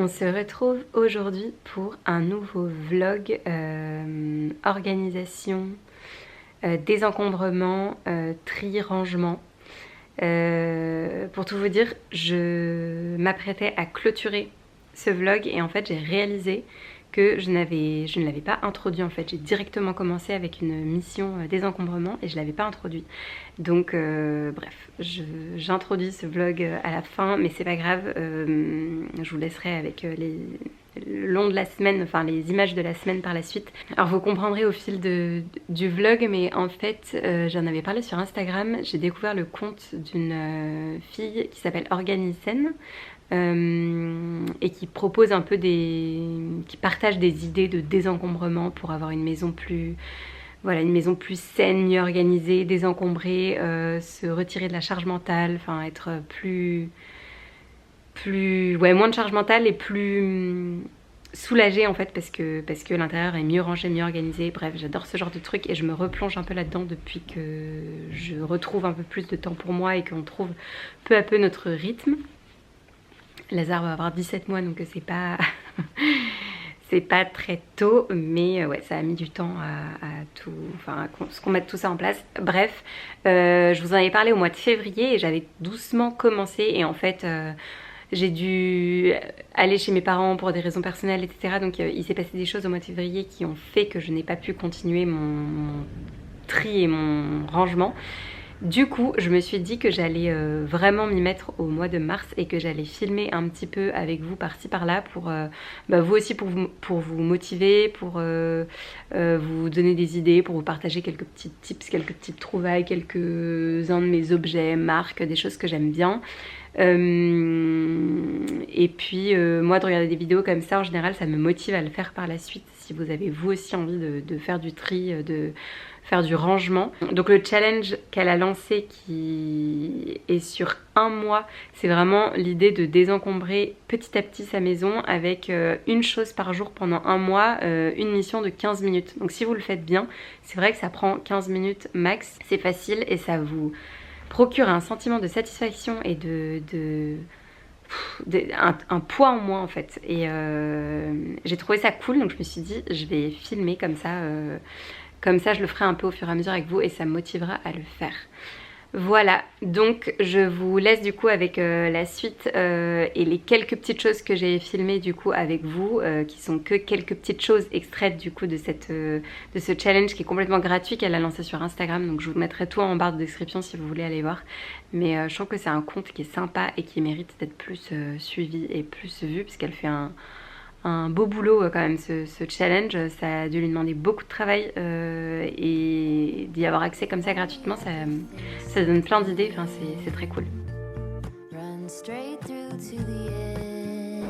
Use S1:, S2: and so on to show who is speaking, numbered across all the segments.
S1: On se retrouve aujourd'hui pour un nouveau vlog organisation, désencombrement, tri, rangement. Pour tout vous dire, je m'apprêtais à clôturer ce vlog et en fait j'ai réalisé que je ne l'avais pas introduit en fait. J'ai directement commencé avec une mission désencombrement et je ne l'avais pas introduit. Donc bref, j'introduis ce vlog à la fin, mais c'est pas grave, je vous laisserai avec le long de la semaine, enfin les images de la semaine par la suite. Alors vous comprendrez au fil du vlog, mais en fait j'en avais parlé sur Instagram, j'ai découvert le compte d'une fille qui s'appelle Organisen. Et qui propose un peu qui partage des idées de désencombrement pour avoir une maison plus, voilà, une maison plus saine, mieux organisée, désencombrée, se retirer de la charge mentale, enfin être moins de charge mentale et plus soulagée en fait parce que l'intérieur est mieux rangé, mieux organisé. Bref, j'adore ce genre de truc et je me replonge un peu là-dedans depuis que je retrouve un peu plus de temps pour moi et qu'on trouve peu à peu notre rythme. Lazare va avoir 17 mois donc c'est pas c'est pas très tôt, mais ouais, ça a mis du temps à qu'on mette tout ça en place. Bref, je vous en avais parlé au mois de février et j'avais doucement commencé et en fait j'ai dû aller chez mes parents pour des raisons personnelles, etc. Donc il s'est passé des choses au mois de février qui ont fait que je n'ai pas pu continuer mon tri et mon rangement. Du coup, je me suis dit que j'allais vraiment m'y mettre au mois de mars et que j'allais filmer un petit peu avec vous par-ci par-là pour vous aussi pour vous motiver, pour vous donner des idées, pour vous partager quelques petits tips, quelques petites trouvailles, quelques-uns de mes objets, marques, des choses que j'aime bien. Et puis moi de regarder des vidéos comme ça en général ça me motive à le faire par la suite si vous avez vous aussi envie de faire du tri, de faire du rangement. Donc le challenge qu'elle a lancé qui est sur un mois, c'est vraiment l'idée de désencombrer petit à petit sa maison avec une chose par jour pendant un mois, une mission de 15 minutes. Donc si vous le faites bien, c'est vrai que ça prend 15 minutes max, c'est facile et ça vous procure un sentiment de satisfaction et un poids en moins en fait. Et j'ai trouvé ça cool donc je me suis dit je vais filmer comme ça. Comme ça, je le ferai un peu au fur et à mesure avec vous et ça me motivera à le faire. Voilà, donc je vous laisse du coup avec la suite et les quelques petites choses que j'ai filmées du coup avec vous, qui sont que quelques petites choses extraites du coup de ce challenge qui est complètement gratuit qu'elle a lancé sur Instagram. Donc je vous mettrai tout en barre de description si vous voulez aller voir. Mais je trouve que c'est un compte qui est sympa et qui mérite d'être plus suivi et plus vu puisqu'elle fait un beau boulot quand même ce challenge. Ça a dû lui demander beaucoup de travail et d'y avoir accès comme ça gratuitement, ça donne plein d'idées, enfin, c'est très cool.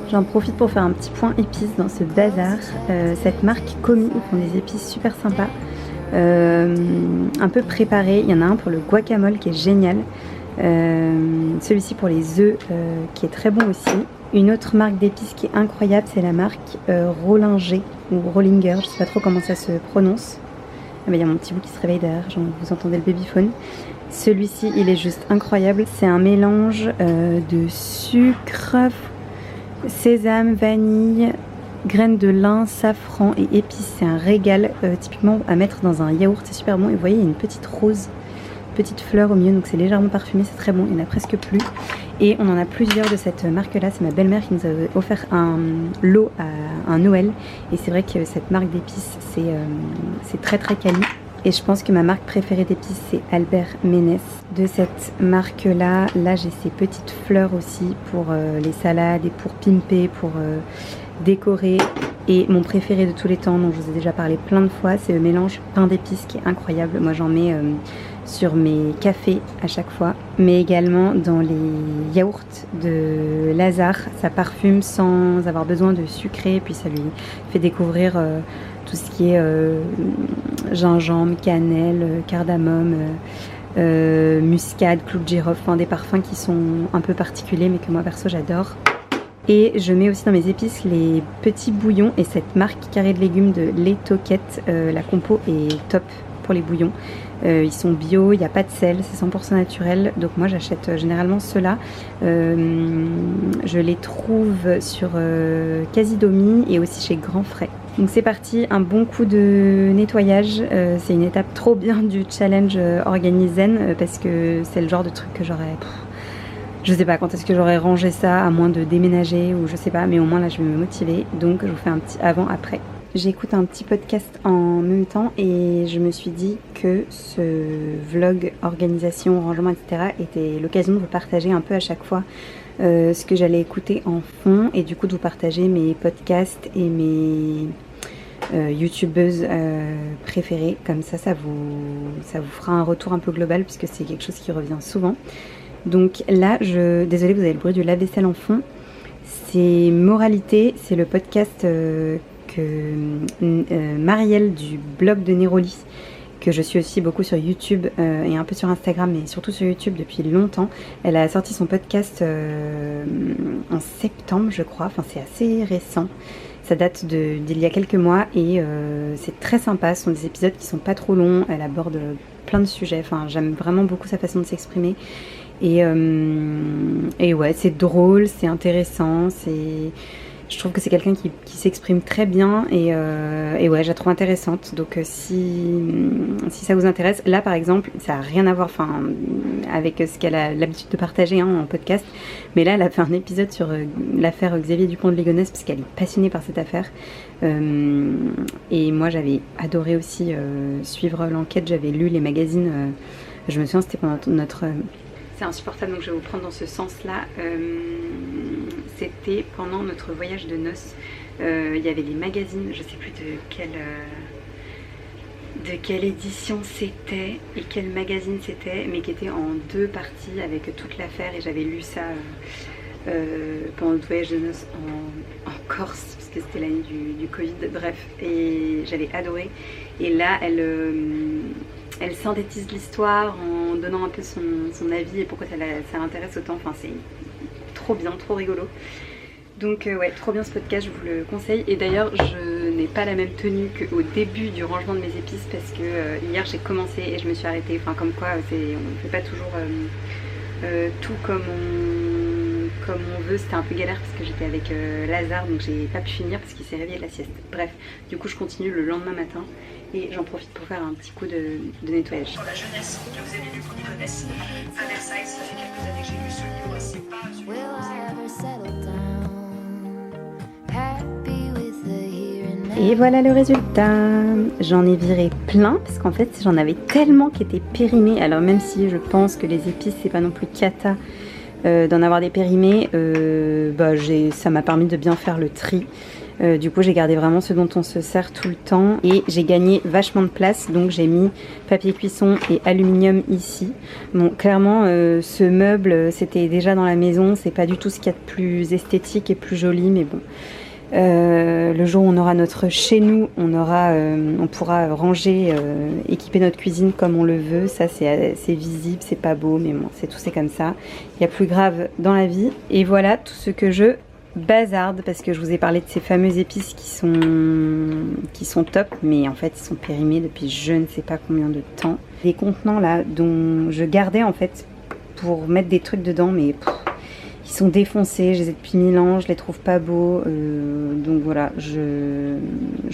S1: J'en profite pour faire un petit point épices dans ce bazar. Cette marque Komi, ils font des épices super sympas, un peu préparées. Il y en a un pour le guacamole qui est génial, celui-ci pour les œufs qui est très bon aussi. Une autre marque d'épices qui est incroyable, c'est la marque Rollinger ou Rollinger, je sais pas trop comment ça se prononce. Ah bah, y a mon petit bout qui se réveille derrière, vous entendez le babyphone. Celui-ci, il est juste incroyable. C'est un mélange de sucre, sésame, vanille, graines de lin, safran et épices. C'est un régal, typiquement à mettre dans un yaourt, c'est super bon. Et vous voyez, il y a une petite rose, petite fleur au milieu, donc c'est légèrement parfumé, c'est très bon, il n'y en a presque plus. Et on en a plusieurs de cette marque-là, c'est ma belle-mère qui nous avait offert un lot à un Noël. Et c'est vrai que cette marque d'épices, c'est très très quali. Et je pense que ma marque préférée d'épices, c'est Albert Ménès. De cette marque-là, là j'ai ces petites fleurs aussi pour les salades et pour pimper, pour décorer. Et mon préféré de tous les temps, dont je vous ai déjà parlé plein de fois, c'est le mélange pain d'épices qui est incroyable. Moi j'en mets sur mes cafés à chaque fois, mais également dans les yaourts de Lazare. Ça parfume sans avoir besoin de sucrer, puis ça lui fait découvrir tout ce qui est gingembre, cannelle, cardamome, muscade, clou de girofle, enfin des parfums qui sont un peu particuliers mais que moi perso j'adore. Et je mets aussi dans mes épices les petits bouillons et cette marque Carré de légumes de lait Toquette, la compo est top pour les bouillons. Ils sont bio, il n'y a pas de sel, c'est 100% naturel. Donc moi j'achète généralement ceux-là. Je les trouve sur Casidomi et aussi chez Grand Frais. Donc c'est parti, un bon coup de nettoyage. C'est une étape trop bien du challenge Organizen parce que c'est le genre de truc que j'aurais... Je sais pas quand est-ce que j'aurais rangé ça, à moins de déménager ou je sais pas, mais au moins là je vais me motiver. Donc je vous fais un petit avant-après. J'écoute un petit podcast en même temps et je me suis dit que ce vlog organisation, rangement, etc. était l'occasion de vous partager un peu à chaque fois ce que j'allais écouter en fond et du coup de vous partager mes podcasts et mes youtubeuses préférées. Comme ça vous fera un retour un peu global puisque c'est quelque chose qui revient souvent. Donc là, désolée, vous avez le bruit du lave-vaisselle en fond. C'est Moralité, c'est le podcast que Marielle du blog de Néroli, que je suis aussi beaucoup sur YouTube et un peu sur Instagram, mais surtout sur YouTube depuis longtemps. Elle a sorti son podcast en septembre, je crois. Enfin, c'est assez récent. Ça date d'il y a quelques mois et c'est très sympa. Ce sont des épisodes qui sont pas trop longs. Elle aborde plein de sujets. Enfin, j'aime vraiment beaucoup sa façon de s'exprimer. Et ouais, c'est drôle, c'est intéressant, je trouve que c'est quelqu'un qui s'exprime très bien et ouais, je la trouve intéressante. Donc si ça vous intéresse, là par exemple, ça n'a rien à voir avec ce qu'elle a l'habitude de partager en podcast, mais là elle a fait un épisode sur l'affaire Xavier Dupont de Ligonnès parce qu'elle est passionnée par cette affaire. Et moi j'avais adoré aussi suivre l'enquête, j'avais lu les magazines, je me souviens c'était pendant notre... C'est insupportable, donc je vais vous prendre dans ce sens-là. C'était pendant notre voyage de noces. Il y avait les magazines, je ne sais plus de quelle édition c'était et quel magazine c'était, mais qui était en 2 parties avec toute l'affaire. Et j'avais lu ça pendant notre voyage de noces en Corse, parce que c'était l'année du Covid. Bref, et j'avais adoré. Et là, elle synthétise l'histoire en donnant un peu son avis et pourquoi ça l'intéresse autant. Enfin, c'est trop bien, trop rigolo. Donc ouais, trop bien ce podcast, je vous le conseille. Et d'ailleurs, je n'ai pas la même tenue qu'au début du rangement de mes épices parce que hier j'ai commencé et je me suis arrêtée. Enfin, comme quoi, on ne fait pas toujours tout comme on veut. C'était un peu galère parce que j'étais avec Lazare, donc j'ai pas pu finir parce qu'il s'est réveillé de la sieste. Bref, du coup je continue le lendemain matin et j'en profite pour faire un petit coup de nettoyage.
S2: Sur la jeunesse que vous avez lu pour Nicolas à Versailles, ça fait quelques années que j'ai lu ce livre, c'est pas...
S1: Et voilà le résultat. J'en ai viré plein parce qu'en fait j'en avais tellement qui étaient périmés. Alors même si je pense que les épices c'est pas non plus cata d'en avoir des périmés, ça m'a permis de bien faire le tri. Du coup j'ai gardé vraiment ce dont on se sert tout le temps et j'ai gagné vachement de place, donc j'ai mis papier cuisson et aluminium ici. Bon, clairement ce meuble c'était déjà dans la maison, c'est pas du tout ce qu'il y a de plus esthétique et plus joli, mais bon, le jour où on aura notre chez nous, on pourra ranger, équiper notre cuisine comme on le veut. Ça c'est visible, c'est pas beau, mais bon, c'est comme ça. Il y a plus grave dans la vie. Et voilà tout ce que je bazarde, parce que je vous ai parlé de ces fameuses épices qui sont top, mais en fait ils sont périmés depuis je ne sais pas combien de temps. Des contenants là dont je gardais en fait pour mettre des trucs dedans, mais ils sont défoncés, je les ai depuis 1000 ans, je les trouve pas beaux, donc voilà, je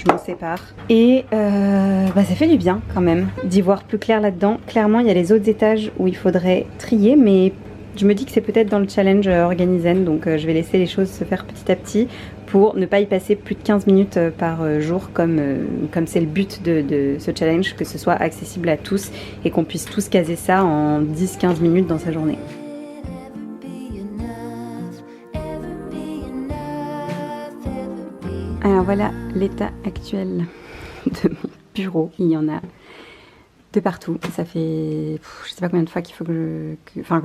S1: m'en sépare. Et ça fait du bien quand même d'y voir plus clair là-dedans. Clairement il y a les autres étages où il faudrait trier, mais je me dis que c'est peut-être dans le challenge Organizen, donc je vais laisser les choses se faire petit à petit pour ne pas y passer plus de 15 minutes par jour comme c'est le but de ce challenge, que ce soit accessible à tous et qu'on puisse tous caser ça en 10-15 minutes dans sa journée. Alors voilà l'état actuel de mon bureau, il y en a de partout, ça fait je sais pas combien de fois qu'il faut que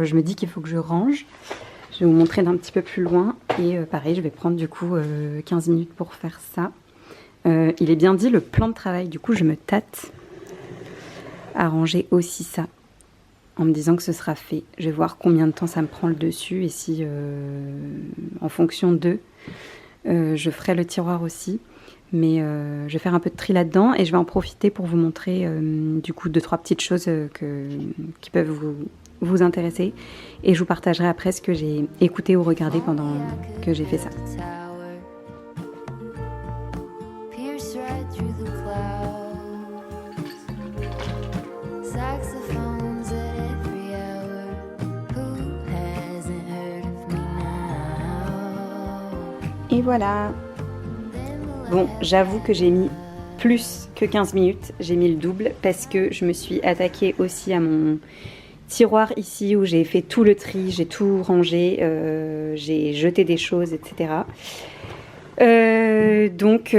S1: je me dis qu'il faut que je range. Je vais vous montrer d'un petit peu plus loin et pareil je vais prendre du coup 15 minutes pour faire ça. Il est bien dit le plan de travail, du coup je me tâte à ranger aussi ça en me disant que ce sera fait. Je vais voir combien de temps ça me prend le dessus et si en fonction d'eux Je ferai le tiroir aussi. Mais je vais faire un peu de tri là-dedans et je vais en profiter pour vous montrer du coup 2-3 petites choses qui peuvent vous intéresser. Et je vous partagerai après ce que j'ai écouté ou regardé pendant que j'ai fait ça. Et voilà. Bon, j'avoue que j'ai mis plus que 15 minutes, j'ai mis le double parce que je me suis attaquée aussi à mon tiroir ici où j'ai fait tout le tri, j'ai tout rangé, j'ai jeté des choses, etc. Donc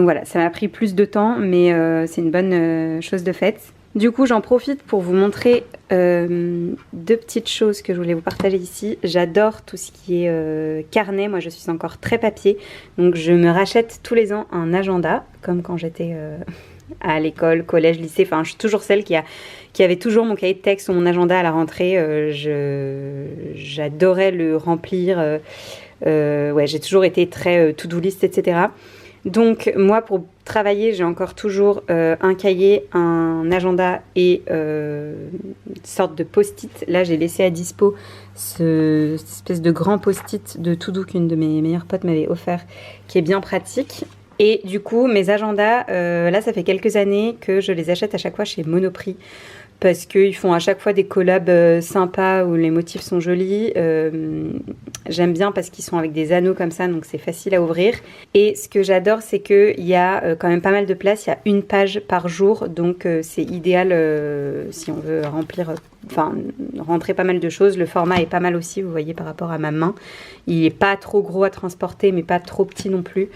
S1: voilà, ça m'a pris plus de temps, mais c'est une bonne chose de faite. Du coup, j'en profite pour vous montrer 2 petites choses que je voulais vous partager ici. J'adore tout ce qui est carnet. Moi, je suis encore très papier. Donc, je me rachète tous les ans un agenda, comme quand j'étais à l'école, collège, lycée. Enfin, je suis toujours celle qui avait toujours mon cahier de texte ou mon agenda à la rentrée. J'adorais le remplir. Ouais, j'ai toujours été très to-do list, etc. Donc moi pour travailler j'ai encore toujours un cahier, un agenda et une sorte de post-it. Là j'ai laissé à dispo cette espèce de grand post-it de to-do qu'une de mes meilleures potes m'avait offert, qui est bien pratique. Et du coup mes agendas, là ça fait quelques années que je les achète à chaque fois chez Monoprix. Parce qu'ils font à chaque fois des collabs sympas où les motifs sont jolis. J'aime bien parce qu'ils sont avec des anneaux comme ça, donc c'est facile à ouvrir. Et ce que j'adore, c'est qu'il y a quand même pas mal de place. Il y a 1 page par jour, donc c'est idéal si on veut rentrer pas mal de choses. Le format est pas mal aussi, vous voyez, par rapport à ma main. Il n'est pas trop gros à transporter, mais pas trop petit non plus.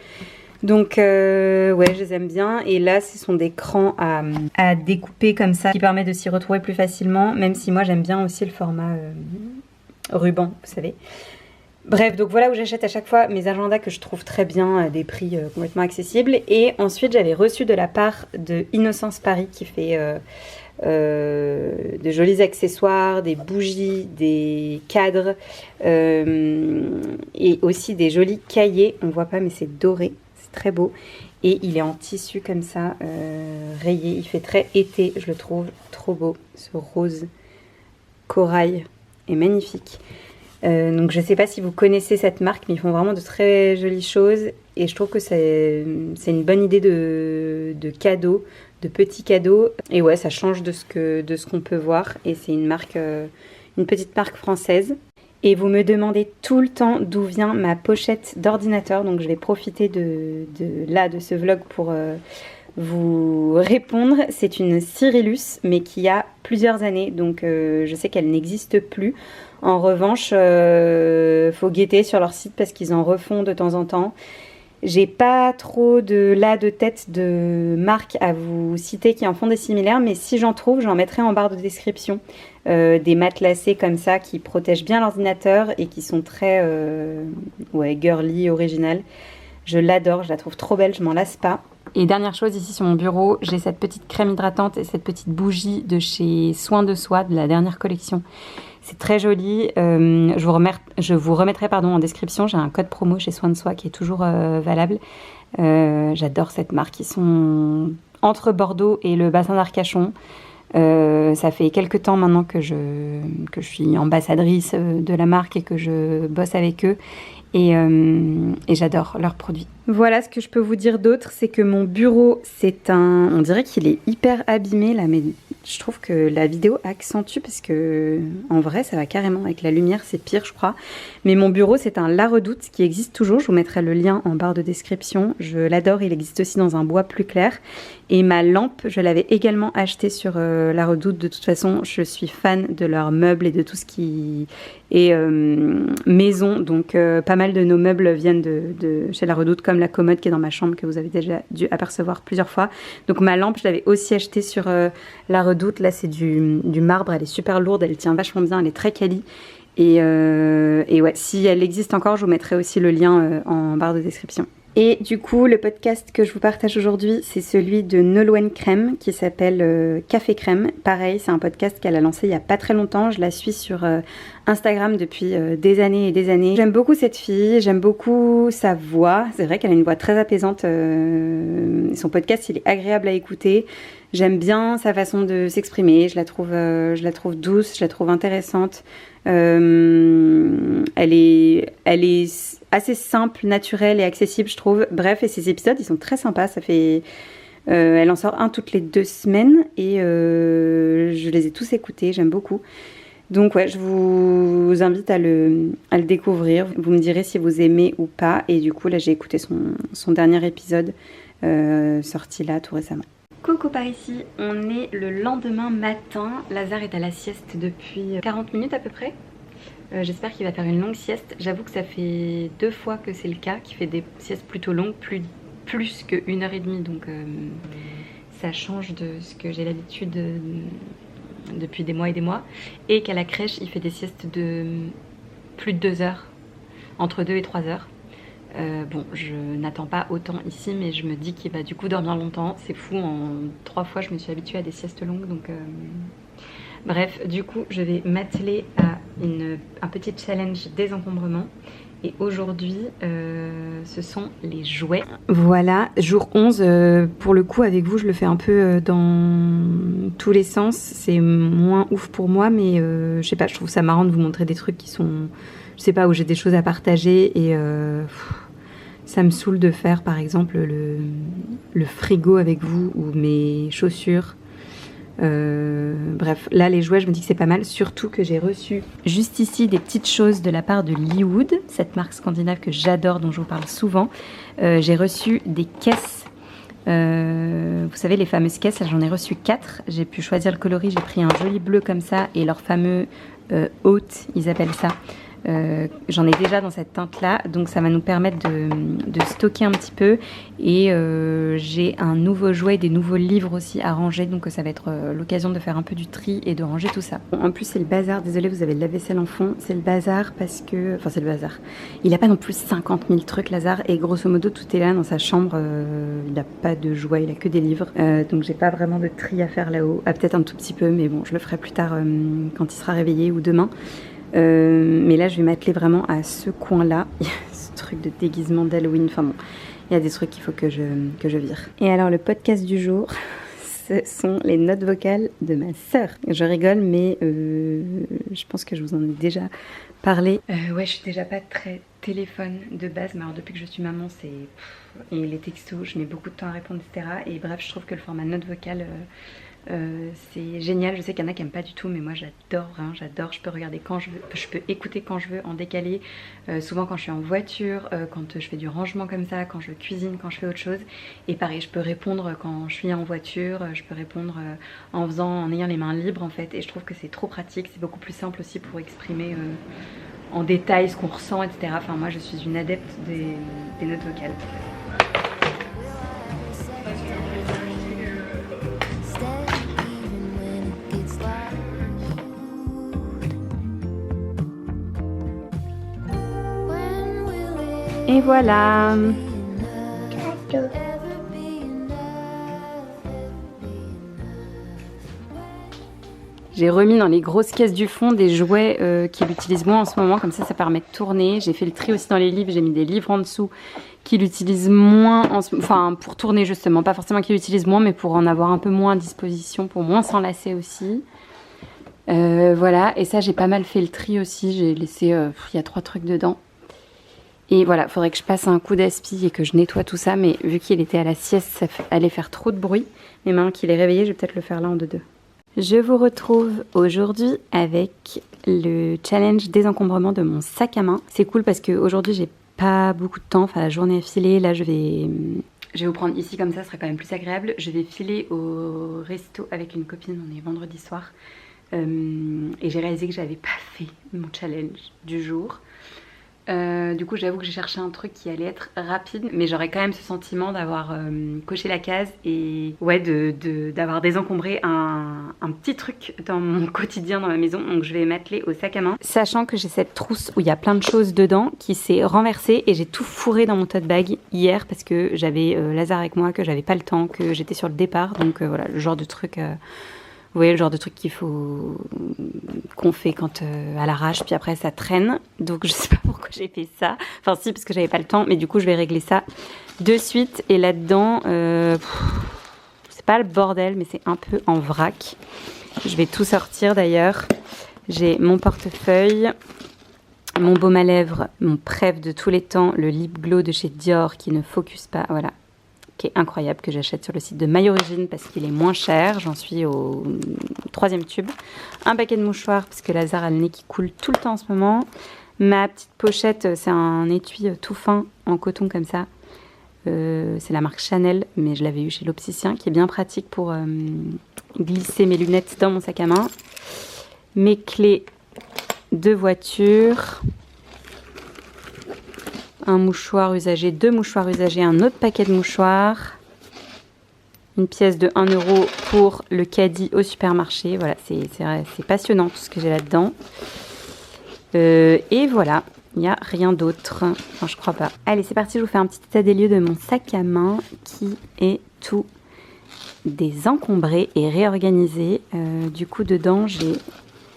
S1: Donc ouais, je les aime bien. Et là, ce sont des crans à découper comme ça, qui permet de s'y retrouver plus facilement, même si moi j'aime bien aussi le format ruban, vous savez. Bref, donc voilà où j'achète à chaque fois mes agendas que je trouve très bien à des prix complètement accessibles. Et ensuite, j'avais reçu de la part de Innocence Paris qui fait de jolis accessoires, des bougies, des cadres et aussi des jolis cahiers. On voit pas mais c'est doré. Très beau et il est en tissu comme ça rayé, il fait très été, je le trouve trop beau. Ce rose corail est magnifique. Donc je sais pas si vous connaissez cette marque, mais ils font vraiment de très jolies choses et je trouve que c'est une bonne idée de cadeaux, de petits cadeaux. Et ouais, ça change de ce qu'on peut voir et c'est une petite marque française. Et vous me demandez tout le temps d'où vient ma pochette d'ordinateur. Donc je vais profiter de ce vlog pour vous répondre. C'est une Cyrillus, mais qui a plusieurs années. Donc je sais qu'elle n'existe plus. En revanche, faut guetter sur leur site parce qu'ils en refont de temps en temps. J'ai pas trop de tête de marques à vous citer qui en font des similaires, mais si j'en trouve, j'en mettrai en barre de description. Des matelassés comme ça qui protègent bien l'ordinateur et qui sont très girly, original. Je l'adore, je la trouve trop belle, je m'en lasse pas. Et dernière chose, ici sur mon bureau, j'ai cette petite crème hydratante et cette petite bougie de chez Soin de Soi, de la dernière collection. C'est très joli. Je vous remettrai en description. J'ai un code promo chez Soin de Soi qui est toujours valable. J'adore cette marque. Ils sont entre Bordeaux et le bassin d'Arcachon. Ça fait quelques temps maintenant que je suis ambassadrice de la marque et que je bosse avec eux. Et j'adore leurs produits. Voilà ce que je peux vous dire d'autre, c'est que mon bureau, on dirait qu'il est hyper abîmé là, mais je trouve que la vidéo accentue parce que en vrai ça va carrément avec la lumière, c'est pire je crois. Mais mon bureau c'est un La Redoute qui existe toujours, je vous mettrai le lien en barre de description. Je l'adore, il existe aussi dans un bois plus clair. Et ma lampe, je l'avais également achetée sur La Redoute. De toute façon, je suis fan de leurs meubles et de tout ce qui est maison. Donc pas mal de nos meubles viennent de chez La Redoute, comme la commode qui est dans ma chambre que vous avez déjà dû apercevoir plusieurs fois. Donc ma lampe, je l'avais aussi achetée sur La Redoute. Là, c'est du marbre, elle est super lourde, elle tient vachement bien, elle est très quali. Et ouais, si elle existe encore, je vous mettrai aussi le lien en barre de description. Et du coup, le podcast que je vous partage aujourd'hui, c'est celui de Nolwenn Crème qui s'appelle Café Crème. Pareil, c'est un podcast qu'elle a lancé il n'y a pas très longtemps. Je la suis sur Instagram depuis des années et des années. J'aime beaucoup cette fille, j'aime beaucoup sa voix. C'est vrai qu'elle a une voix très apaisante. Son podcast, il est agréable à écouter. J'aime bien sa façon de s'exprimer. Je la trouve douce, je la trouve intéressante. Elle est assez simple, naturelle et accessible, je trouve. Bref, et ses épisodes, ils sont très sympas. Ça fait... elle en sort un toutes les 2 semaines et je les ai tous écoutés, j'aime beaucoup. Donc ouais, je vous invite à le découvrir. Vous me direz si vous aimez ou pas. Et du coup, là, j'ai écouté son dernier épisode sorti là tout récemment. Coucou par ici, on est le lendemain matin. Lazare est à la sieste depuis 40 minutes à peu près. J'espère qu'il va faire une longue sieste. J'avoue que ça fait 2 fois que c'est le cas, qu'il fait des siestes plutôt longues, plus que 1h30. Donc ça change de ce que j'ai l'habitude depuis des mois et des mois. Et qu'à la crèche, il fait des siestes de plus de 2 heures, entre 2 et 3 heures. Bon, je n'attends pas autant ici, mais je me dis qu'il va du coup dormir longtemps. C'est fou, en 3 fois, je me suis habituée à des siestes longues. Donc, bref, du coup, je vais m'atteler à un petit challenge désencombrement. Et aujourd'hui, ce sont les jouets. Voilà, jour 11, pour le coup, avec vous, je le fais un peu dans tous les sens. C'est moins ouf pour moi, mais je sais pas, je trouve ça marrant de vous montrer des trucs qui sont... Je sais pas, où j'ai des choses à partager et ça me saoule de faire par exemple le frigo avec vous ou mes chaussures. Bref, là les jouets, je me dis que c'est pas mal, surtout que j'ai reçu juste ici des petites choses de la part de Leewood, cette marque scandinave que j'adore, dont je vous parle souvent. J'ai reçu des caisses, vous savez les fameuses caisses, j'en ai reçu 4, j'ai pu choisir le coloris, j'ai pris un joli bleu comme ça et leur fameux haute, ils appellent ça. J'en ai déjà dans cette teinte là, donc ça va nous permettre de stocker un petit peu et j'ai un nouveau jouet, des nouveaux livres aussi à ranger, donc ça va être l'occasion de faire un peu du tri et de ranger tout ça. Bon, en plus c'est le bazar, désolé vous avez le lave-vaisselle en fond, c'est le bazar parce que, enfin c'est le bazar, il a pas non plus 50 000 trucs Lazare et grosso modo tout est là dans sa chambre, il n'a pas de jouets, il a que des livres, donc j'ai pas vraiment de tri à faire là-haut, peut-être un tout petit peu mais bon je le ferai plus tard quand il sera réveillé ou demain. Mais là je vais m'atteler vraiment à ce coin là, ce truc de déguisement d'Halloween, enfin bon, il y a des trucs qu'il faut que je vire. Et alors le podcast du jour, ce sont les notes vocales de ma sœur. Je rigole mais je pense que je vous en ai déjà parlé. Ouais, je suis déjà pas très téléphone de base, mais alors depuis que je suis maman c'est... Et les textos, je mets beaucoup de temps à répondre etc. Et bref, je trouve que le format note vocale... c'est génial, je sais qu'il y en a qui n'aiment pas du tout mais moi j'adore, vraiment j'adore, je peux regarder quand je veux, je peux écouter quand je veux en décalé, souvent quand je suis en voiture, quand je fais du rangement comme ça, quand je cuisine, quand je fais autre chose et pareil je peux répondre quand je suis en voiture, je peux répondre en ayant les mains libres en fait et je trouve que c'est trop pratique, c'est beaucoup plus simple aussi pour exprimer en détail ce qu'on ressent etc. Enfin moi je suis une adepte des notes vocales. Et voilà. J'ai remis dans les grosses caisses du fond des jouets qu'il utilise moins en ce moment, comme ça permet de tourner. J'ai fait le tri aussi dans les livres, j'ai mis des livres en dessous qu'il utilise moins, enfin pour tourner justement, pas forcément qu'il utilise moins, mais pour en avoir un peu moins à disposition, pour moins s'en lasser aussi. Voilà, et ça j'ai pas mal fait le tri aussi, j'ai laissé, il y a 3 trucs dedans. Et voilà, faudrait que je passe un coup d'aspi et que je nettoie tout ça, mais vu qu'il était à la sieste, ça allait faire trop de bruit. Mais maintenant qu'il est réveillé, je vais peut-être le faire là en 2-2. Je vous retrouve aujourd'hui avec le challenge désencombrement de mon sac à main. C'est cool parce qu'aujourd'hui, j'ai pas beaucoup de temps, enfin la journée est filée, là je vais vous prendre ici comme ça, ce sera quand même plus agréable. Je vais filer au resto avec une copine, on est vendredi soir. Et j'ai réalisé que j'avais pas fait mon challenge du jour. Du coup j'avoue que j'ai cherché un truc qui allait être rapide mais j'aurais quand même ce sentiment d'avoir coché la case et ouais d'avoir désencombré un petit truc dans mon quotidien dans ma maison. Donc je vais m'atteler au sac à main, sachant que j'ai cette trousse où il y a plein de choses dedans qui s'est renversée et j'ai tout fourré dans mon tote bag hier parce que j'avais Lazare avec moi, que j'avais pas le temps, que j'étais sur le départ, donc voilà le genre de truc Vous voyez le genre de truc qu'on fait quand à l'arrache, puis après ça traîne. Donc je sais pas pourquoi j'ai fait ça. Enfin si, parce que j'avais pas le temps, mais du coup je vais régler ça de suite. Et là-dedans, c'est pas le bordel, mais c'est un peu en vrac. Je vais tout sortir d'ailleurs. J'ai mon portefeuille, mon baume à lèvres, mon préf de tous les temps, le lip glow de chez Dior qui ne focus pas, voilà, qui est incroyable, que j'achète sur le site de My Origin parce qu'il est moins cher. J'en suis au 3e tube. Un paquet de mouchoirs parce que Lazare a le nez qui coule tout le temps en ce moment. Ma petite pochette, c'est un étui tout fin en coton comme ça. C'est la marque Chanel, mais je l'avais eu chez l'opticien, qui est bien pratique pour glisser mes lunettes dans mon sac à main. Mes clés de voiture, un mouchoir usagé, 2 mouchoirs usagés, un autre paquet de mouchoirs, une pièce de 1 € pour le caddie au supermarché. Voilà, c'est passionnant tout ce que j'ai là-dedans. Et voilà, il n'y a rien d'autre. Enfin, je crois pas. Allez, c'est parti, je vous fais un petit état des lieux de mon sac à main qui est tout désencombré et réorganisé. Du coup, dedans, j'ai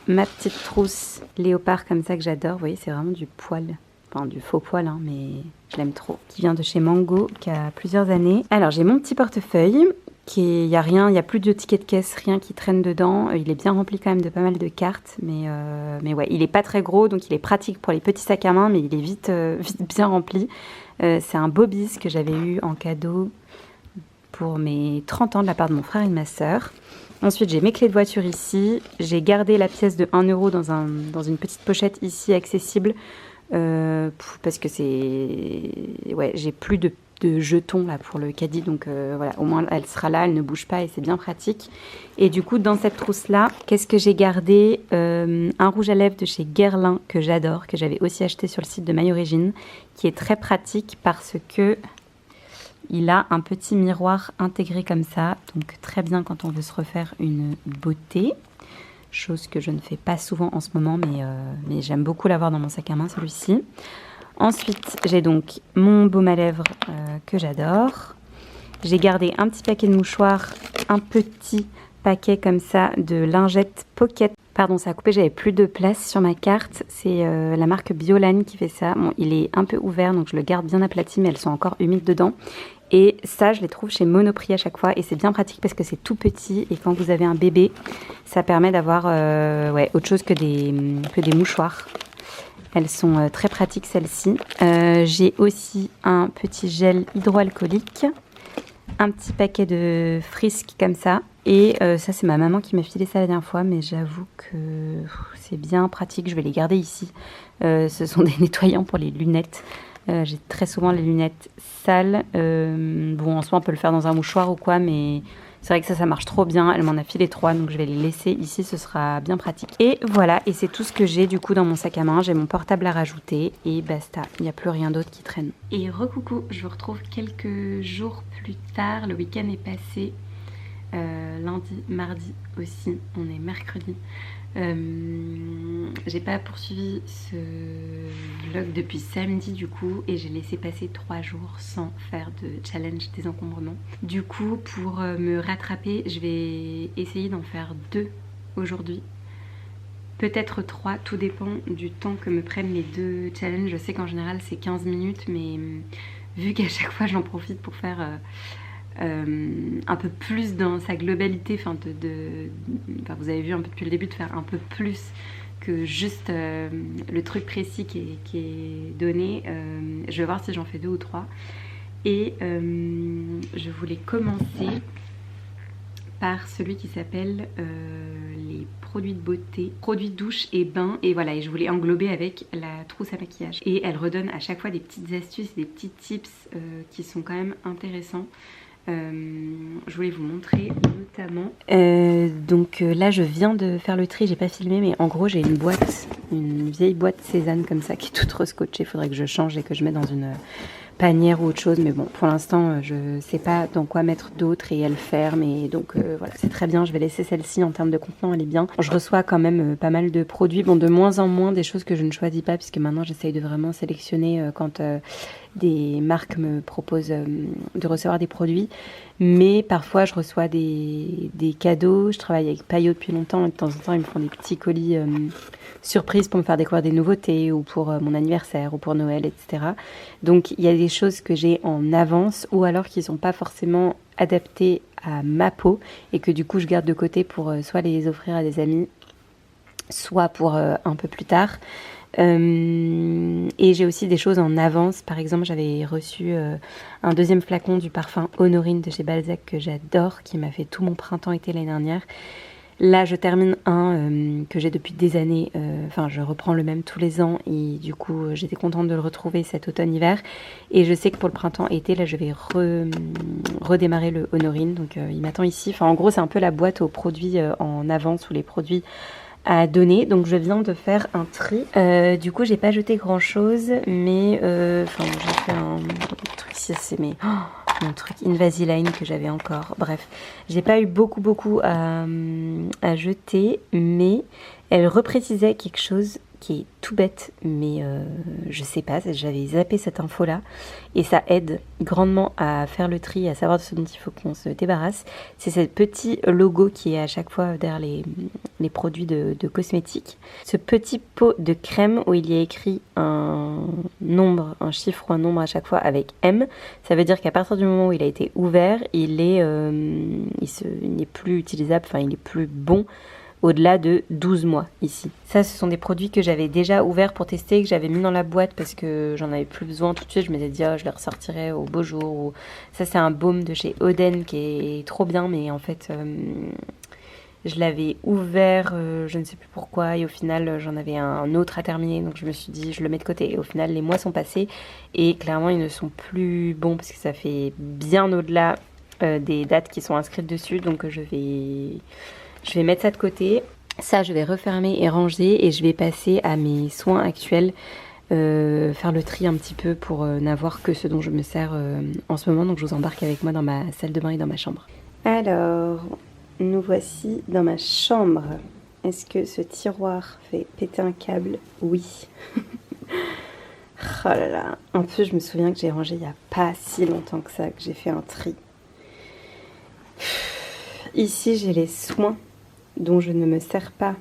S1: ma petite trousse léopard comme ça que j'adore. Vous voyez, c'est vraiment du poil. Enfin, du faux poil, hein, mais je l'aime trop. Qui vient de chez Mango, qui a plusieurs années. Alors, j'ai mon petit portefeuille. Il n'y a rien, il n'y a plus de tickets de caisse, rien qui traîne dedans. Il est bien rempli quand même de pas mal de cartes. Mais ouais, il n'est pas très gros, donc il est pratique pour les petits sacs à main, mais il est vite bien rempli. C'est un Bobby's que j'avais eu en cadeau pour mes 30 ans de la part de mon frère et de ma sœur. Ensuite, j'ai mes clés de voiture ici. J'ai gardé la pièce de 1 € dans une petite pochette ici accessible. Parce que ouais, j'ai plus de jetons là pour le caddie, donc voilà, au moins elle sera là, elle ne bouge pas et c'est bien pratique. Et du coup, dans cette trousse là, qu'est-ce que j'ai gardé? Un rouge à lèvres de chez Guerlain que j'adore, que j'avais aussi acheté sur le site de My Origin, qui est très pratique parce que il a un petit miroir intégré comme ça, donc très bien quand on veut se refaire une beauté. Chose que je ne fais pas souvent en ce moment, mais j'aime beaucoup l'avoir dans mon sac à main, celui-ci. Ensuite, j'ai donc mon baume à lèvres que j'adore. J'ai gardé un petit paquet de mouchoirs, un petit paquet comme ça de lingettes Pocket. Pardon, ça a coupé, j'avais plus de place sur ma carte. C'est la marque Biolan qui fait ça. Bon, il est un peu ouvert, donc je le garde bien aplati, mais elles sont encore humides dedans. Et ça, je les trouve chez Monoprix à chaque fois. Et c'est bien pratique parce que c'est tout petit. Et quand vous avez un bébé, ça permet d'avoir ouais, autre chose que des mouchoirs. Elles sont très pratiques, celles-ci. J'ai aussi un petit gel hydroalcoolique. Un petit paquet de frisques comme ça. Et ça, c'est ma maman qui m'a filé ça la dernière fois. Mais j'avoue que c'est bien pratique. Je vais les garder ici. Ce sont des nettoyants pour les lunettes. J'ai très souvent les lunettes sales. Bon, en soi, on peut le faire dans un mouchoir ou quoi, mais c'est vrai que ça marche trop bien. Elle m'en a filé 3, donc je vais les laisser ici, ce sera bien pratique. Et voilà, et c'est tout ce que j'ai du coup dans mon sac à main. J'ai mon portable à rajouter et basta, il n'y a plus rien d'autre qui traîne. Et recoucou, je vous retrouve quelques jours plus tard. Le week-end est passé. Lundi, mardi aussi, on est mercredi. J'ai pas poursuivi ce vlog depuis samedi du coup et j'ai laissé passer 3 jours sans faire de challenge désencombrement. Du coup, pour me rattraper, je vais essayer d'en faire 2 aujourd'hui. Peut-être 3, tout dépend du temps que me prennent les 2 challenges. Je sais qu'en général c'est 15 minutes, mais vu qu'à chaque fois j'en profite pour faire un peu plus dans sa globalité, enfin vous avez vu un peu depuis le début, de faire un peu plus que juste le truc précis qui est donné. Je vais voir si j'en fais 2 ou 3 et je voulais commencer par celui qui s'appelle les produits de beauté, produits douche et bain, et voilà, et je voulais englober avec la trousse à maquillage. Et elle redonne à chaque fois des petites astuces, des petits tips qui sont quand même intéressants. Je voulais vous montrer notamment donc là je viens de faire le tri, j'ai pas filmé, mais en gros j'ai une vieille boîte Cézanne comme ça qui est toute rescotchée. Il faudrait que je change et que je mette dans une panière ou autre chose, mais bon, pour l'instant je sais pas dans quoi mettre d'autre et elle ferme, et donc voilà, c'est très bien. Je vais laisser celle-ci, en termes de contenant elle est bien. Je reçois quand même pas mal de produits, bon, de moins en moins des choses que je ne choisis pas, puisque maintenant j'essaye de vraiment sélectionner quand des marques me proposent de recevoir des produits, mais parfois je reçois des cadeaux. Je travaille avec Payot depuis longtemps et de temps en temps ils me font des petits colis surprises pour me faire découvrir des nouveautés ou pour mon anniversaire ou pour Noël, etc. Donc il y a des choses que j'ai en avance ou alors qui ne sont pas forcément adaptées à ma peau et que du coup je garde de côté pour soit les offrir à des amis, soit pour un peu plus tard. Et j'ai aussi des choses en avance. Par exemple, j'avais reçu un deuxième flacon du parfum Honorine de chez Balzac que j'adore, qui m'a fait tout mon printemps-été l'année dernière. Là, je termine un que j'ai depuis des années. Enfin, je reprends le même tous les ans et du coup, j'étais contente de le retrouver cet automne-hiver. Et je sais que pour le printemps-été, là, je vais redémarrer le Honorine. Donc, il m'attend ici. Enfin, en gros, c'est un peu la boîte aux produits en avance ou les produits à donner. Donc, je viens de faire un tri. Du coup, j'ai pas jeté grand-chose, mais enfin, j'ai fait un truc. C'est mon truc Invisalign que j'avais encore. Bref, j'ai pas eu beaucoup à jeter, mais elle reprécisait quelque chose qui est tout bête, mais je sais pas, j'avais zappé cette info-là, et ça aide grandement à faire le tri, à savoir de ce dont il faut qu'on se débarrasse. C'est ce petit logo qui est à chaque fois derrière les produits de cosmétiques. Ce petit pot de crème où il y a écrit un nombre, un chiffre ou un nombre à chaque fois avec M, ça veut dire qu'à partir du moment où il a été ouvert, il n'est plus utilisable, enfin il est plus bon au-delà de 12 mois ici. Ça, ce sont des produits que j'avais déjà ouverts pour tester, que j'avais mis dans la boîte parce que j'en avais plus besoin tout de suite. Je m'étais dit, je les ressortirai au beau jour. Ou... Ça, c'est un baume de chez Oden qui est trop bien, mais en fait, je l'avais ouvert, je ne sais plus pourquoi, et au final, j'en avais un autre à terminer. Donc, je me suis dit, je le mets de côté. Et au final, les mois sont passés et clairement, ils ne sont plus bons parce que ça fait bien au-delà des dates qui sont inscrites dessus. Donc, je vais mettre ça de côté. Ça, je vais refermer et ranger et je vais passer à mes soins actuels, faire le tri un petit peu pour n'avoir que ce dont je me sers en ce moment. Donc, je vous embarque avec moi dans ma salle de bain et dans ma chambre. Alors, nous voici dans ma chambre. Est-ce que ce tiroir fait péter un câble? Oui. Oh là là. En plus, je me souviens que j'ai rangé il n'y a pas si longtemps que ça, que j'ai fait un tri. Ici, j'ai les soins dont je ne me sers pas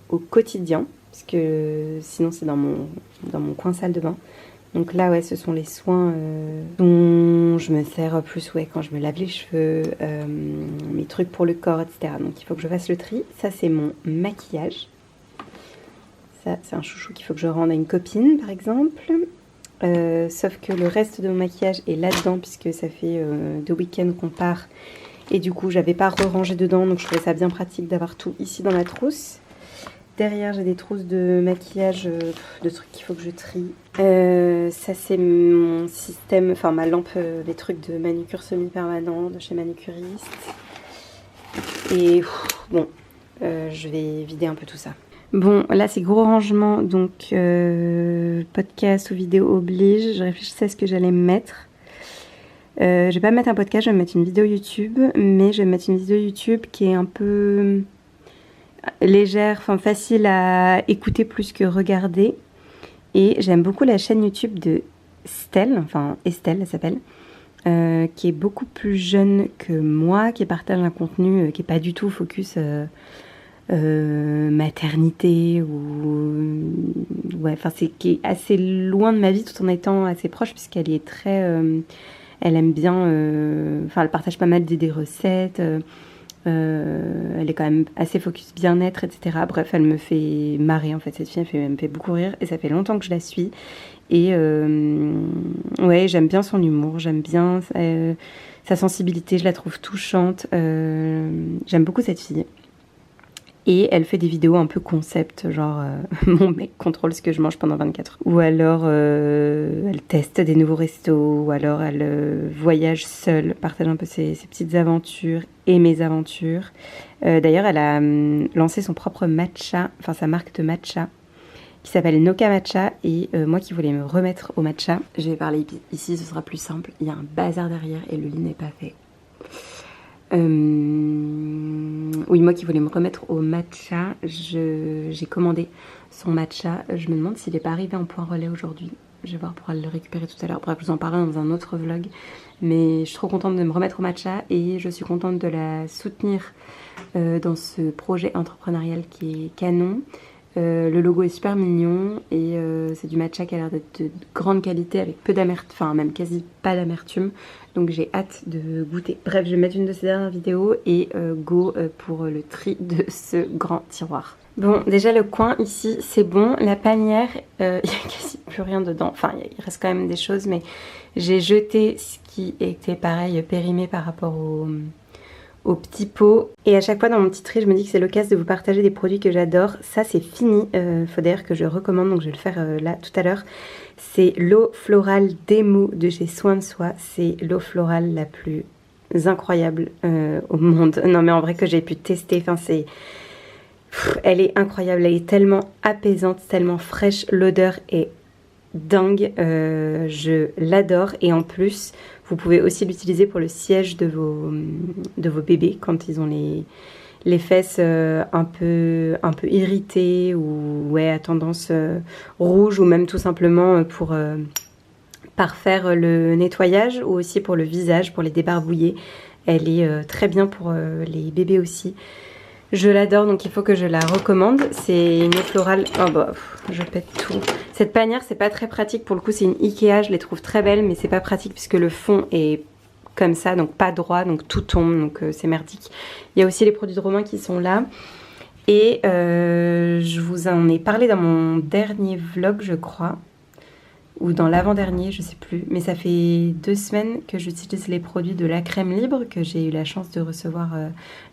S1: au quotidien, parce que sinon c'est dans mon coin salle de bain. Donc là, ouais, ce sont les soins dont je me sers plus quand je me lave les cheveux, mes trucs pour le corps, etc. Donc il faut que je fasse le tri. Ça, c'est mon maquillage. Ça, c'est un chouchou qu'il faut que je rende à une copine, par exemple. Sauf que le reste de mon maquillage est là-dedans, puisque ça fait 2 week-ends qu'on part. Et du coup, j'avais pas re-rangé dedans, donc je trouvais ça bien pratique d'avoir tout ici dans la trousse. Derrière, j'ai des trousses de maquillage, de trucs qu'il faut que je trie. Ça, c'est mon système, enfin ma lampe, les trucs de manucure semi-permanent de chez Manucuriste. Et bon, je vais vider un peu tout ça. Bon, là, c'est gros rangement, donc podcast ou vidéo oblige. Je réfléchissais à ce que j'allais mettre. Je vais pas mettre un podcast, je vais mettre une vidéo YouTube, mais je vais mettre une vidéo YouTube qui est un peu légère, enfin facile à écouter plus que regarder. Et j'aime beaucoup la chaîne YouTube de Estelle, elle s'appelle, qui est beaucoup plus jeune que moi, qui partage un contenu qui est pas du tout focus maternité ou ouais, enfin c'est qui est assez loin de ma vie tout en étant assez proche puisqu'elle est très elle aime bien, elle partage pas mal d'idées recettes, elle est quand même assez focus bien-être, etc. Bref, elle me fait marrer en fait, cette fille, elle me fait beaucoup rire et ça fait longtemps que je la suis. Et ouais, j'aime bien son humour, j'aime bien sa sensibilité, je la trouve touchante, j'aime beaucoup cette fille. Et elle fait des vidéos un peu concept, genre mon mec contrôle ce que je mange pendant 24 heures. Ou alors elle teste des nouveaux restos, ou alors elle voyage seule, partage un peu ses petites aventures et mes aventures. D'ailleurs, elle a lancé son propre matcha, enfin sa marque de matcha, qui s'appelle Noka Matcha. Et moi qui voulais me remettre au matcha, je vais parler ici, ce sera plus simple. Il y a un bazar derrière et le lit n'est pas fait. Oui, moi qui voulais me remettre au matcha, j'ai commandé son matcha. Je me demande s'il n'est pas arrivé en point relais aujourd'hui. Je vais voir pour aller le récupérer tout à l'heure. Bref, je vous en parlerai dans un autre vlog. Mais je suis trop contente de me remettre au matcha et je suis contente de la soutenir dans ce projet entrepreneurial qui est canon. Le logo est super mignon et c'est du matcha qui a l'air d'être de grande qualité avec peu d'amertume, enfin même quasi pas d'amertume. Donc j'ai hâte de goûter. Bref, je vais mettre une de ces dernières vidéos et go pour le tri de ce grand tiroir. Bon, déjà le coin ici c'est bon. La panière, il n'y a quasi plus rien dedans. Enfin, il reste quand même des choses, mais j'ai jeté ce qui était pareil périmé par rapport au petit pot. Et à chaque fois dans mon petit tri, je me dis que c'est l'occasion de vous partager des produits que j'adore. Ça c'est fini, faut d'ailleurs que je recommande, donc je vais le faire là tout à l'heure. C'est l'eau florale Demo de chez Soin de Soi. C'est l'eau florale la plus incroyable au monde. Non mais en vrai que j'ai pu tester, enfin c'est... Elle est incroyable, elle est tellement apaisante, tellement fraîche, l'odeur est dingue, je l'adore. Et en plus, vous pouvez aussi l'utiliser pour le siège de vos bébés quand ils ont les fesses un peu irritées ou ouais, à tendance rouge, ou même tout simplement pour parfaire le nettoyage, ou aussi pour le visage, pour les débarbouiller. Elle est très bien pour les bébés aussi. Je l'adore, donc il faut que je la recommande. C'est une eau florale. Oh bah, je pète tout. Cette panière, c'est pas très pratique. Pour le coup, c'est une Ikea. Je les trouve très belles, mais c'est pas pratique puisque le fond est comme ça, donc pas droit, donc tout tombe, donc c'est merdique. Il y a aussi les produits de Romain qui sont là. Et je vous en ai parlé dans mon dernier vlog, je crois. Ou dans l'avant-dernier, je sais plus, mais ça fait 2 semaines que j'utilise les produits de la crème libre que j'ai eu la chance de recevoir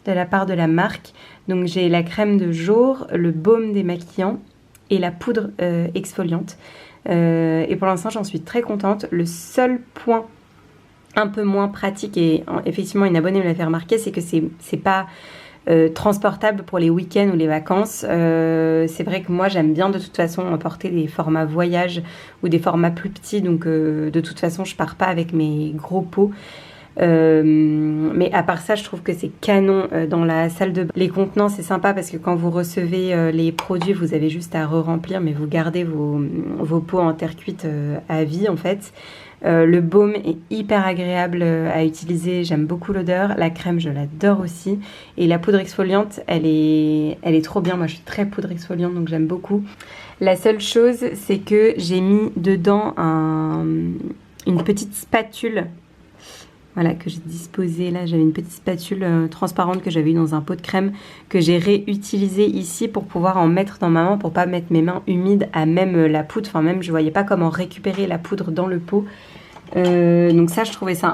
S1: de la part de la marque. Donc j'ai la crème de jour, le baume démaquillant et la poudre exfoliante. Et pour l'instant, j'en suis très contente. Le seul point un peu moins pratique, et effectivement une abonnée me l'a fait remarquer, c'est que c'est pas... transportable pour les week-ends ou les vacances. C'est vrai que moi j'aime bien de toute façon emporter des formats voyage ou des formats plus petits, donc de toute façon je pars pas avec mes gros pots. Mais à part ça, je trouve que c'est canon dans la salle de bain. Les contenants, c'est sympa parce que quand vous recevez les produits, vous avez juste à re-remplir, mais vous gardez vos pots en terre cuite à vie en fait. Le baume est hyper agréable à utiliser, j'aime beaucoup l'odeur. La crème, je l'adore aussi. Et la poudre exfoliante, elle est trop bien. Moi, je suis très poudre exfoliante, donc j'aime beaucoup. La seule chose, c'est que j'ai mis dedans une petite spatule. Voilà, que j'ai disposée là. J'avais une petite spatule transparente que j'avais eu dans un pot de crème que j'ai réutilisée ici pour pouvoir en mettre dans ma main, pour pas mettre mes mains humides à même la poudre. Enfin, même, je voyais pas comment récupérer la poudre dans le pot. Donc ça, je trouvais ça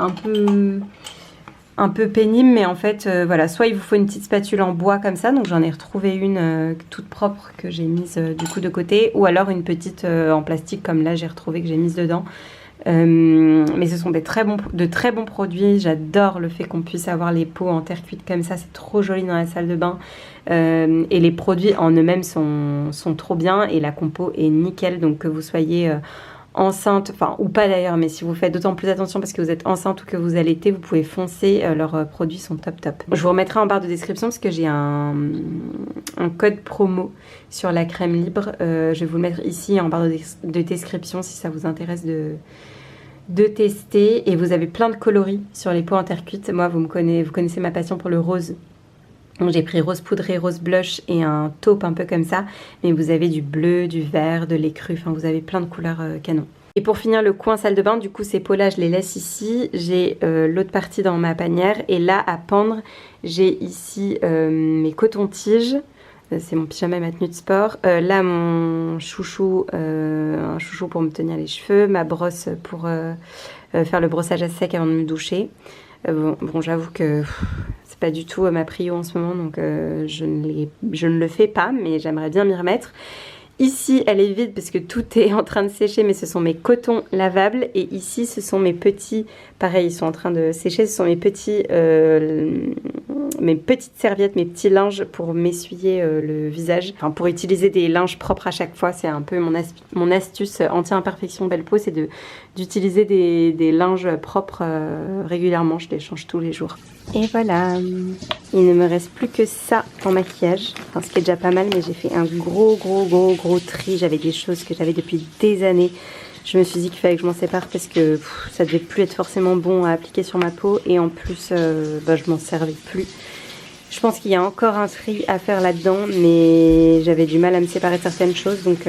S1: un peu pénible, mais en fait, voilà, soit il vous faut une petite spatule en bois comme ça, donc j'en ai retrouvé une toute propre que j'ai mise du coup de côté, ou alors une petite en plastique comme là j'ai retrouvé que j'ai mise dedans. Mais ce sont de très bons produits. J'adore le fait qu'on puisse avoir les pots en terre cuite comme ça, c'est trop joli dans la salle de bain. Et les produits en eux-mêmes sont trop bien et la compo est nickel, donc que vous soyez enceinte, enfin ou pas d'ailleurs, mais si vous faites d'autant plus attention parce que vous êtes enceinte ou que vous allaitez, vous pouvez foncer, leurs produits sont top. Je vous remettrai en barre de description parce que j'ai un code promo sur la crème libre, je vais vous le mettre ici en barre de description si ça vous intéresse de tester. Et vous avez plein de coloris sur les pots en terre cuite. Moi, vous connaissez ma passion pour le rose. Donc j'ai pris rose poudré, rose blush et un taupe un peu comme ça. Mais vous avez du bleu, du vert, de l'écru. Enfin, vous avez plein de couleurs canon. Et pour finir le coin salle de bain, du coup ces pots-là, je les laisse ici. J'ai l'autre partie dans ma panière. Et là, à pendre, j'ai ici mes cotons-tiges. C'est mon pyjama et ma tenue de sport. Là, mon chouchou, un chouchou pour me tenir les cheveux. Ma brosse pour faire le brossage à sec avant de me doucher. Bon, j'avoue que c'est pas du tout ma prio en ce moment, donc je ne le fais pas, mais j'aimerais bien m'y remettre. Ici, elle est vide parce que tout est en train de sécher, mais ce sont mes cotons lavables. Et ici, ce sont mes petits... Pareil, ils sont en train de sécher. Ce sont mes petites serviettes, mes petits linges pour m'essuyer le visage. Enfin, pour utiliser des linges propres à chaque fois. C'est un peu mon astuce anti-imperfection belle peau, c'est d'utiliser des linges propres régulièrement. Je les change tous les jours. Et voilà, il ne me reste plus que ça en maquillage, enfin, ce qui est déjà pas mal, mais j'ai fait un gros tri. J'avais des choses que j'avais depuis des années Je me suis dit qu'il fallait que je m'en sépare parce que ça devait plus être forcément bon à appliquer sur ma peau et en plus je m'en servais plus. Je pense qu'il y a encore un tri à faire là-dedans, mais j'avais du mal à me séparer de certaines choses, donc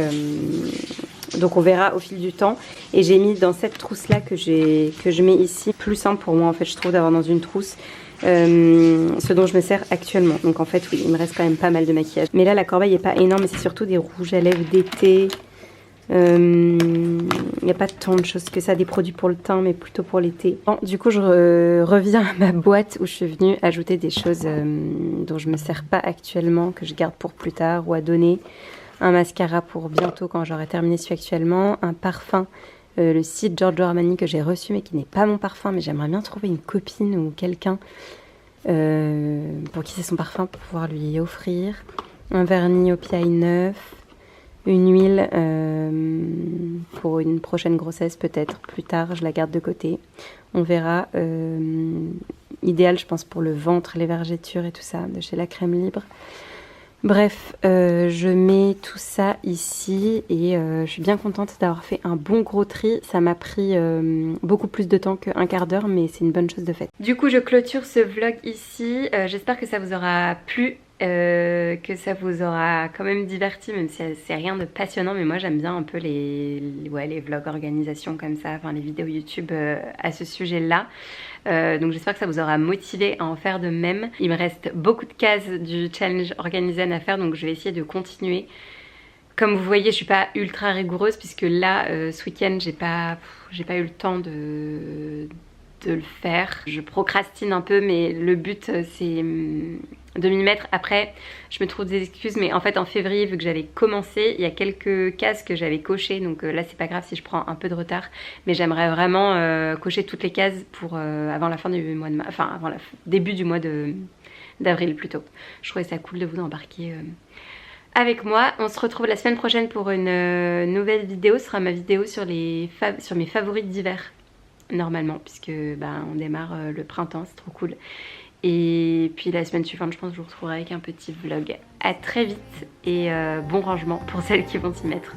S1: on verra au fil du temps. Et j'ai mis dans cette trousse-là que je mets ici, plus simple pour moi en fait, je trouve, d'avoir dans une trousse ce dont je me sers actuellement. Donc en fait, oui, il me reste quand même pas mal de maquillage. Mais là, la corbeille n'est pas énorme, mais c'est surtout des rouges à lèvres d'été. Il n'y a pas tant de choses que ça, des produits pour le teint, mais plutôt pour l'été. Bon, du coup, je reviens à ma boîte où je suis venue ajouter des choses dont je me sers pas actuellement, que je garde pour plus tard ou à donner. Un mascara pour bientôt quand j'aurai terminé celui actuellement. Un parfum, le site Giorgio Armani que j'ai reçu mais qui n'est pas mon parfum. Mais j'aimerais bien trouver une copine ou quelqu'un pour qui c'est son parfum pour pouvoir lui offrir. Un vernis au PI neuf. Une huile pour une prochaine grossesse peut-être, plus tard, je la garde de côté. On verra. Idéal, je pense, pour le ventre, les vergetures et tout ça, de chez La Crème Libre. Bref, je mets tout ça ici et je suis bien contente d'avoir fait un bon gros tri. Ça m'a pris beaucoup plus de temps qu'un quart d'heure, mais c'est une bonne chose de fait. Du coup, je clôture ce vlog ici. J'espère que ça vous aura plu. Que ça vous aura quand même diverti, même si c'est rien de passionnant, mais moi j'aime bien un peu les vlogs organisation comme ça, enfin les vidéos YouTube à ce sujet là. Donc j'espère que ça vous aura motivé à en faire de même. Il me reste beaucoup de cases du challenge Organizen à faire, donc je vais essayer de continuer. Comme vous voyez, je suis pas ultra rigoureuse puisque là ce week-end j'ai pas eu le temps de le faire. Je procrastine un peu, mais le but c'est de m'y mettre. Après, je me trouve des excuses, mais en fait en février, vu que j'avais commencé, il y a quelques cases que j'avais cochées, donc là c'est pas grave si je prends un peu de retard, mais j'aimerais vraiment cocher toutes les cases pour avant la fin du mois de mars, enfin avant le début du mois d'avril plutôt. Je trouvais ça cool de vous embarquer avec moi. On se retrouve la semaine prochaine pour une nouvelle vidéo. Ce sera ma vidéo sur mes favoris d'hiver normalement, puisque on démarre le printemps, c'est trop cool. Et puis la semaine suivante, je pense que je vous retrouverai avec un petit vlog. À très vite et bon rangement pour celles qui vont s'y mettre.